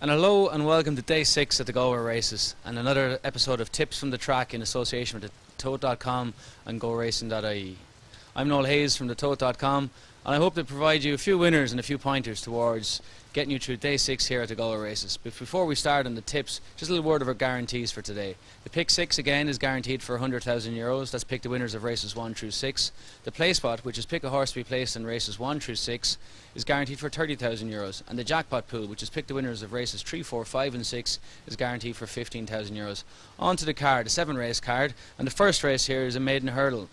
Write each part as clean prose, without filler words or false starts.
And hello and welcome to day 6 at the Galway races and another episode of Tips from the Track in association with the Tote.com and GoRacing.ie. I'm Noel Hayes from the Tote.com and I hope to provide you a few winners and a few pointers towards getting you through day 6 here at the Galway races. But before we start on the tips, just a little word of our guarantees for today. The pick 6 again is guaranteed for €100,000. That's pick the winners of races 1 through 6. The play spot, which is pick a horse to be placed in races 1 through 6, is guaranteed for €30,000. And the jackpot pool, which is pick the winners of races 3, 4, 5 and 6, is guaranteed for €15,000. On to the card, a 7-race card, and the first race here is a maiden hurdle.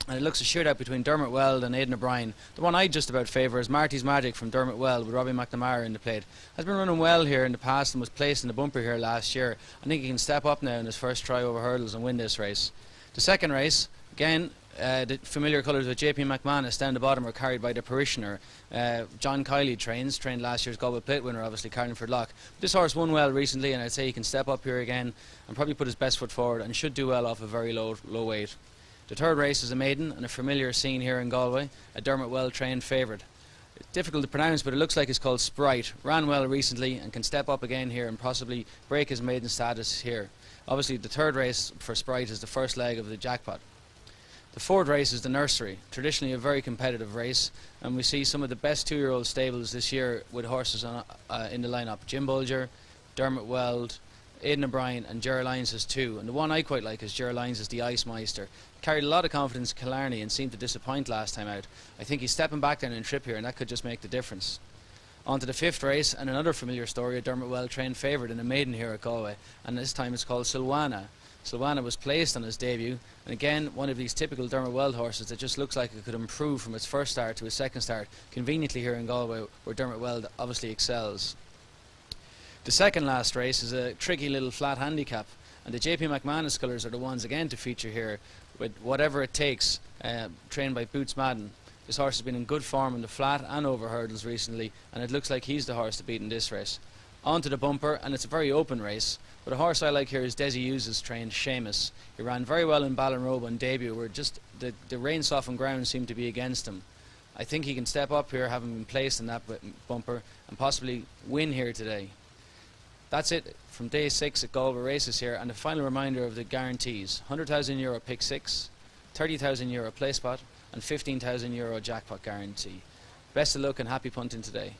And it looks a shootout between Dermot Weld and Aidan O'Brien. The one I just about favour is Marty's Magic from Dermot Weld with Robbie McNamara in the plate. Has been running well here in the past and was placed in the bumper here last year. I think he can step up now in his first try over hurdles and win this race. The second race, again, the familiar colours of JP McManus down the bottom are carried by the parishioner. John Kiley trained last year's Galway Plate winner, obviously Carlingford Lock. This horse won well recently and I'd say he can step up here again and probably put his best foot forward and should do well off a very low weight. The third race is a maiden and a familiar scene here in Galway, a Dermot Weld trained favourite. It's difficult to pronounce, but it looks like it's called Sprite. Ran well recently and can step up again here and possibly break his maiden status here. Obviously the third race for Sprite is the first leg of the jackpot. The fourth race is the Nursery, traditionally a very competitive race, and we see some of the best 2-year-old stables this year with horses in the lineup. Jim Bulger, Dermot Weld, Aidan O'Brien and Ger Lyons is 2, and the one I quite like is Ger Lyons is the Ice Meister. Carried a lot of confidence in Killarney and seemed to disappoint last time out. I think he's stepping back down in trip here and that could just make the difference. On to the fifth race and another familiar story, a Dermot Weld trained favourite in a maiden here at Galway, and this time it's called Silwana. Silwana was placed on his debut, and again one of these typical Dermot Weld horses that just looks like it could improve from its first start to its second start, conveniently here in Galway where Dermot Weld obviously excels. The second last race is a tricky little flat handicap, and the JP McManus colours are the ones again to feature here with Whatever It Takes, trained by Boots Madden. This horse has been in good form in the flat and over hurdles recently, and it looks like he's the horse to beat in this race. On to the bumper, and it's a very open race, but a horse I like here is Desi Hughes' trained Seamus. He ran very well in Ballinrobe on debut, where just the rain softened ground seemed to be against him. I think he can step up here, having been placed in that bumper, and possibly win here today. That's it from day 6 at Galway races here, and a final reminder of the guarantees: €100,000 pick 6, €30,000 play spot and €15,000 jackpot guarantee. Best of luck and happy punting today.